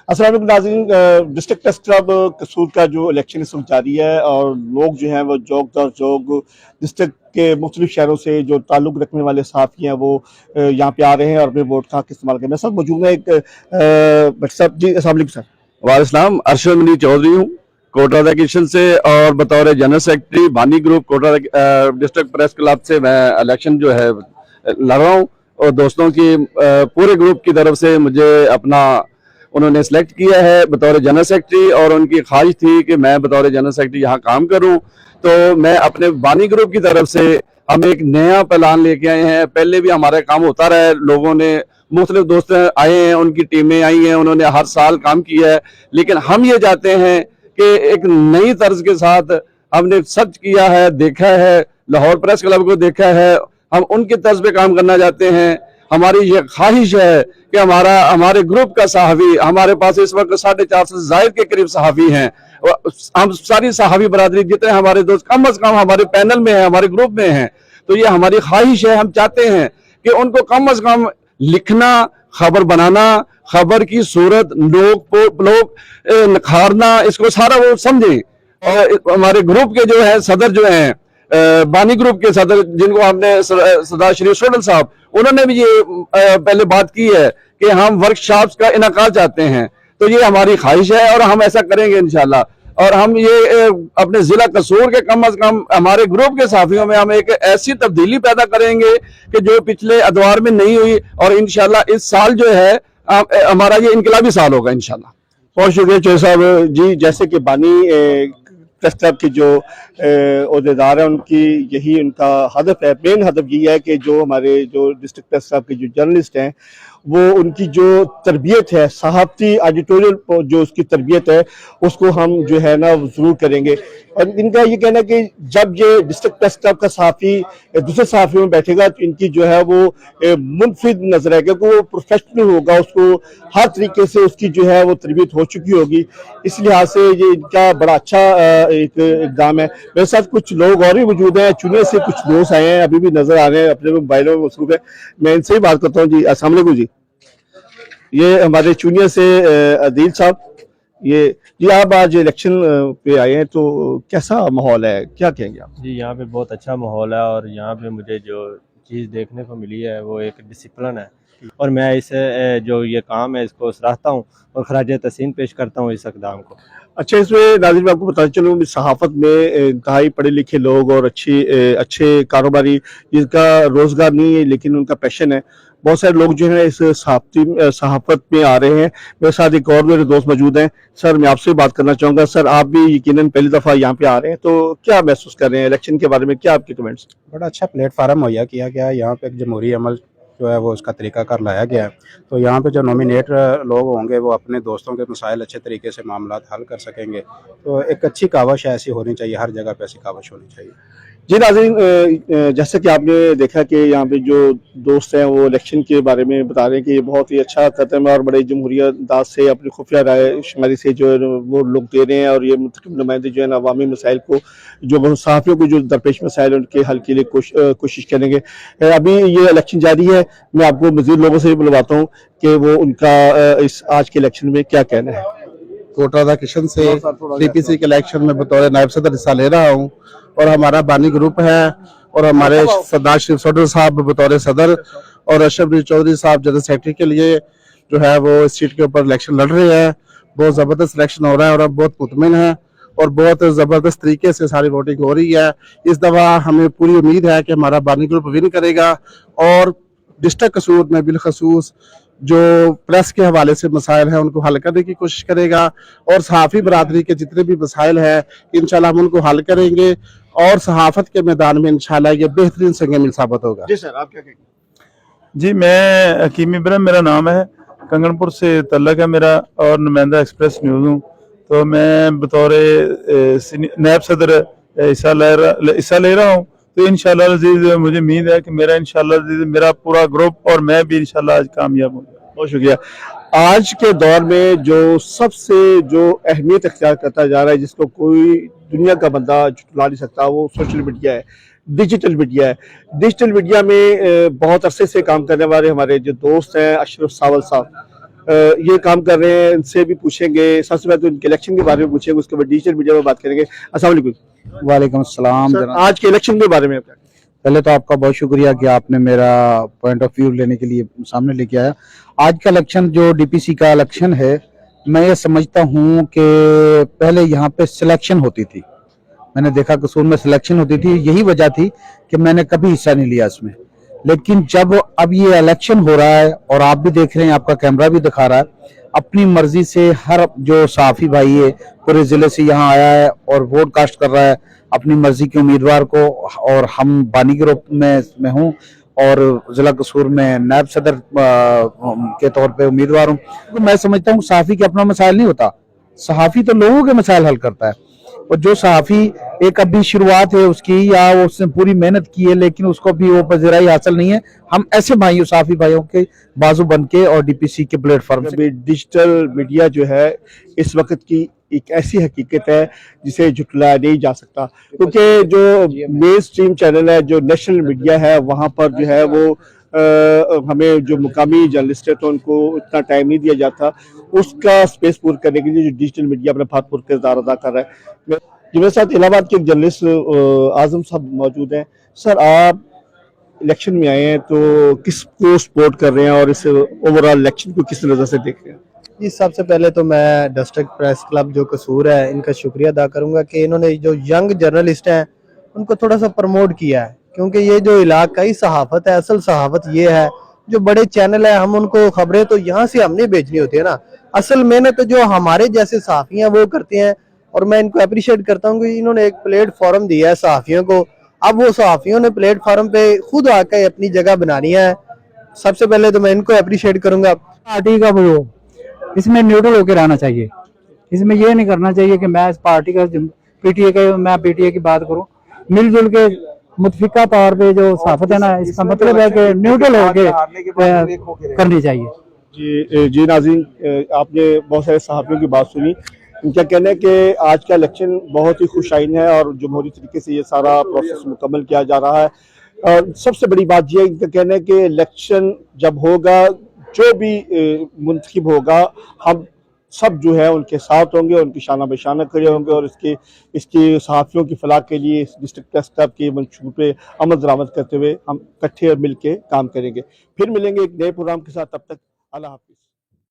अस्सलाम वालेकुम नाज़रीन, डिस्ट्रिक्ट प्रेस क्लब कसूर का जो इलेक्शन इस वक्त जारी है और लोग जो हैं वो जोग दर जोग डिस्ट्रिक्ट के मुख्तलिफ शहरों से जो ताल्लुक़ रखने वाले सहाफ़ी हैं वो यहाँ पे आ रहे हैं और अपने वोट का हक इस्तेमाल करें। मेरे साथ मौजूद है एक भट्ट साहब जी, अस्सलाम वालेकुम सर। वालेकुम, अरशद मनी चौधरी हूँ कोटरा किशन से और बतौर जनरल सेक्रेटरी बानी ग्रुप कोटरा डिस्ट्रिक्ट प्रेस क्लब से मैं इलेक्शन जो है लड़ रहा हूँ और दोस्तों की पूरे ग्रुप की तरफ से मुझे अपना उन्होंने सिलेक्ट किया है बतौर जनरल सेक्रेटरी और उनकी ख्वाहिश थी कि मैं बतौर जनरल सेक्रेटरी यहाँ काम करूँ। तो मैं अपने बानी ग्रुप की तरफ से हम एक नया प्लान लेके आए हैं। पहले भी हमारा काम होता रहा है, लोगों ने मुख्तलिफ दोस्त आए हैं, उनकी टीमें आई हैं, उन्होंने हर साल काम किया है, लेकिन हम ये चाहते हैं कि एक नई तर्ज के साथ हमने सर्च किया है, देखा है, लाहौर प्रेस क्लब को देखा है, हम उनके तर्ज पे काम करना चाहते हैं। हमारी ये ख्वाहिश है कि हमारे ग्रुप का सहाफ़ी, हमारे पास इस वक्त 450 से ज़ायद के करीब सहाफ़ी हैं। हम सारी सहाफ़ी बरादरी जितने हमारे दोस्त कम अज़ कम हमारे पैनल में हैं, हमारे ग्रुप में हैं, तो ये हमारी ख्वाहिश है। हम चाहते हैं कि उनको कम अज़ कम लिखना, खबर बनाना, खबर की सूरत लोग निखारना, इसको सारा वो समझें। और हमारे ग्रुप के जो है सदर जो हैं, बानी ग्रुप के सदर जिनको हमने सरदार शरीफ सोडल साहब, उन्होंने भी ये पहले बात की है कि हम वर्कशॉप्स का इनकाद चाहते हैं। तो ये हमारी ख्वाहिश है और हम ऐसा करेंगे इंशाल्लाह। और हम ये अपने जिला कसूर के कम अज कम हमारे ग्रुप के साथियों में हम एक ऐसी तब्दीली पैदा करेंगे कि जो पिछले अदवार में नहीं हुई, और इंशाल्लाह इस साल जो है हमारा ये इनकलाबी साल होगा इंशाल्लाह। बहुत शुक्रिया चौधरी साहब जी। जैसे कि बानी प्रेस क्लब के जो अहदेदार हैं उनकी यही उनका हदफ है, मेन हदफ यही है कि जो हमारे जो डिस्ट्रिक्ट प्रेस क्लब के जो जर्नलिस्ट हैं वो उनकी जो तरबियत है, सहाफ़ती एडिटोरियल जो उसकी तरबियत है, उसको हम जो है ना ज़रूर करेंगे। और इनका ये कहना है कि जब ये डिस्ट्रिक्ट प्रेस क्लब का सहाफ़ी दूसरे सहाफ़ियों में बैठेगा तो इनकी जो है वो मुनफिद नजर आएगा, क्योंकि वो प्रोफेशनल होगा, उसको हर तरीके से उसकी जो है वो तरबियत हो चुकी होगी। इस लिहाज से ये इनका बड़ा अच्छा एक इक़दाम है। मेरे साथ कुछ लोग और भी मौजूद हैं, चुने से कुछ दोस्त आए हैं, अभी भी नजर आ रहे हैं, अपने मोबाइलों में मसरूफ है। मैं इनसे ही बात करता हूँ जी। अस्सलाम वालेकुम जी। ये हमारे चुनिया से अदील साहब, ये जी आप आज इलेक्शन पे आए हैं, तो कैसा माहौल है, क्या कहेंगे आप? जी यहाँ पे बहुत अच्छा माहौल है और यहाँ पे मुझे जो चीज़ देखने को मिली है वो एक डिसिप्लिन है, और मैं इसे जो ये काम है इसको सराहता हूँ और खराज तहसीन पेश करता हूँ इस इक़दाम को। अच्छा, इसमें नाज़रीन मैं आपको बताना चलूँ, सहाफ़त में इंतहाई पढ़े लिखे लोग और अच्छे कारोबारी जिनका रोज़गार नहीं है लेकिन उनका पैशन है, बहुत सारे लोग जो है इस सहाफ़त में आ रहे हैं। मेरे साथ एक और मेरे दोस्त मौजूद हैं। सर, मैं आपसे बात करना चाहूँगा। सर, आप भी यकीनन पहली दफ़ा यहाँ पे आ रहे हैं, तो क्या महसूस कर रहे हैं इलेक्शन के बारे में, क्या आपके कमेंट्स? बड़ा अच्छा प्लेटफार्म मुहैया किया गया है। यहाँ पे एक जमहूरी अमल जो है वो उसका तरीक़ाकार लाया गया है। तो यहाँ पे जो नॉमिनेट लोग होंगे वो अपने दोस्तों के मसाइल अच्छे तरीके से मामलात हल कर सकेंगे। तो एक अच्छी कावश ऐसी होनी चाहिए, हर जगह पे ऐसी कावश होनी चाहिए। जी नाज़रीन, जैसे कि आपने देखा कि यहाँ पे जो दोस्त हैं वो इलेक्शन के बारे में बता रहे हैं कि ये बहुत ही अच्छा कदम है और बड़े जमहूरियत अंदाज से अपनी खुफिया राय शुमारी से जो है वो लोग दे रहे हैं, और ये मुंतखब नुमाइंदे जो है ना अवामी मसाइल को, जो सहाफ़ियों को जो दरपेश मसाइल हैं उनके हल के लिए कोशिश करेंगे। अभी ये इलेक्शन जारी है, मैं आपको मज़ीद लोगों से भी बुलवाता हूँ कि वो उनका इस आज के इलेक्शन में क्या कहना है। कोटरा किशन से टीपीसी के इलेक्शन में बतौर नायब सदर हिस्सा ले रहा हूँ, और हमारा बानी ग्रुप है और हमारे सरदार शरीफ सोडल साहब बतौर सदर और अरशद मनी चौधरी साहब जनरल सेक्रेटरी के लिए जो है वो इस सीट के ऊपर इलेक्शन लड़ रहे हैं। बहुत ज़बरदस्त इलेक्शन हो रहा है और अब बहुत मुतमिन है और बहुत ज़बरदस्त तरीके से सारी वोटिंग हो रही है। इस दफ़ा हमें पूरी उम्मीद है कि हमारा बानी ग्रुप विन करेगा और डिस्ट्रिक्ट कसूर में बिलखसूस जो प्रेस के हवाले से मसाइल हैं उनको हल करने की कोशिश करेगा, और सहाफ़ी बरादरी के जितने भी मसाइल हैं इंशाल्लाह हम उनको हल करेंगे और सहाफ़त के मैदान में इंशाल्लाह ये बेहतरीन संगमिल साबित होगा। जी सर, आप क्या कहेंगे? जी, मैं हकीम इब्राहिम मेरा नाम है, कंगनपुर से तल्लक है मेरा और नुमाइंदा एक्सप्रेस न्यूज़ हूँ। तो मैं बतौर नायब सदर हिस्सा ले रहा हूँ। तो इंशाल्लाह अज़ीज़ मुझे उम्मीद है कि मेरा इंशाल्लाह अज़ीज़ मेरा पूरा ग्रुप और मैं भी इंशाल्लाह आज कामयाब हूँ। बहुत शुक्रिया। आज के दौर में जो सबसे जो अहमियत अख्तियार करता जा रहा है, जिसको कोई दुनिया का बंदा झुठला नहीं सकता, वो सोशल मीडिया है, डिजिटल मीडिया है। डिजिटल मीडिया में बहुत अरसे से काम करने वाले हमारे जो दोस्त हैं अशरफ सावल साहब, ये काम कर रहे हैं, इनसे भी पूछेंगे। सबसे पहले तो इनके इलेक्शन के बारे में पूछेंगे, उसके बाद डिजिटल मीडिया में बात करेंगे। अस्सलाम वालेकुम। वालेकुम अस्सलाम। सर, आज के इलेक्शन के बारे में आप क्या कहेंगे? पहले तो आपका बहुत शुक्रिया कि आपने मेरा पॉइंट ऑफ व्यू लेने के लिए सामने लेके आया। आज का इलेक्शन जो डीपीसी का इलेक्शन है, मैं ये समझता हूँ कि पहले यहाँ पे सिलेक्शन होती थी। मैंने देखा कसूर में सिलेक्शन होती थी, यही वजह थी कि मैंने कभी हिस्सा नहीं लिया इसमें। लेकिन जब अब ये इलेक्शन हो रहा है और आप भी देख रहे हैं, आपका कैमरा भी दिखा रहा है, अपनी मर्जी से हर जो सहाफी भाई है पूरे जिले से यहाँ आया है और वोट कास्ट कर रहा है अपनी मर्जी के उम्मीदवार को। और हम बानी ग्रुप में हूँ और जिला कसूर में नायब सदर के तौर पे उम्मीदवार हूँ। तो मैं समझता हूँ सहाफी का अपना मसाइल नहीं होता, सहाफी तो लोगों के मसाइल हल करता है। और जो सहाफी एक अभी शुरुआत है उसकी, या उसने पूरी मेहनत की है लेकिन उसको भी वो पजीराई हासिल नहीं है, हम ऐसे भाइयों सहाफी भाइयों के बाजू बन के और डीपीसी के प्लेटफॉर्म से। डिजिटल मीडिया जो है इस वक्त की एक ऐसी हकीकत है जिसे झुटलाया नहीं जा सकता, क्योंकि जो मेन स्ट्रीम चैनल है, जो नेशनल मीडिया है, वहाँ पर जो है वो हमें जो मुकामी जर्नलिस्ट है तो उनको इतना टाइम नहीं दिया जाता। उसका स्पेस पूरा करने के लिए जो डिजिटल मीडिया अपना भरपूर किरदार अदा कर रहा है। जी, मेरे साथ इलाहाबाद के एक जर्नलिस्ट आजम साहब मौजूद हैं। सर, आप इलेक्शन में आए हैं तो किसको सपोर्ट कर रहे हैं और इस ओवरऑल इलेक्शन को किस नज़र से देख रहे हैं? जी, सबसे पहले तो मैं डिस्ट्रिक्ट प्रेस क्लब जो कसूर है इनका शुक्रिया अदा करूंगा कि इन्होंने जो यंग जर्नलिस्ट हैं उनको थोड़ा सा प्रमोट किया है, क्योंकि ये जो इलाकाई सहाफत है, असल सहाफत ये है। जो बड़े चैनल है हम उनको खबरें तो यहाँ से हमने भेजनी होती है ना, असल मेहनत जो हमारे जैसे सहाफी हैं वो करते हैं। और मैं इनको अप्रिशिएट करता हूँ कि इन्होंने एक प्लेटफॉर्म दिया है सहाफियों को। अब वो सहाफियों ने प्लेटफॉर्म पे खुद आकर अपनी जगह बनानी है। सबसे पहले तो मैं इनको अप्रिशिएट करूंगा। पार्टी का वो इसमें न्यूट्रल होकर रहना चाहिए। इसमें ये नहीं करना चाहिए कि मैं इस पार्टी का पीटीए का, मैं पीटीए की बात करूं। मिलजुल के मुतफिका तौर पे जो सहाफत है ना, इसका मतलब है कि न्यूट्रल होकर करनी चाहिए। जी नाज़रीन, आपने बहुत सारे सहाफियों की बात सुनी। इनका कहना है कि आज का इलेक्शन बहुत ही खुशाइन है और जमहूरी तरीके से ये सारा प्रोसेस मुकम्मल किया जा रहा है। और सबसे बड़ी बात यह है, इनका कहना है कि इलेक्शन जब होगा, जो भी मुंतखब होगा, हम सब जो है उनके साथ होंगे, उनकी शाना बेशाना खड़े होंगे और इसकी सहाफ़ियों की फलाह के लिए इस डिस्ट्रिक्ट प्रेस क्लब के मंशूर पे अमल दरामद करते हुए हम इकट्ठे मिल के काम करेंगे। फिर मिलेंगे एक नए प्रोग्राम के साथ, तब तक अल्लाह हाफिज़।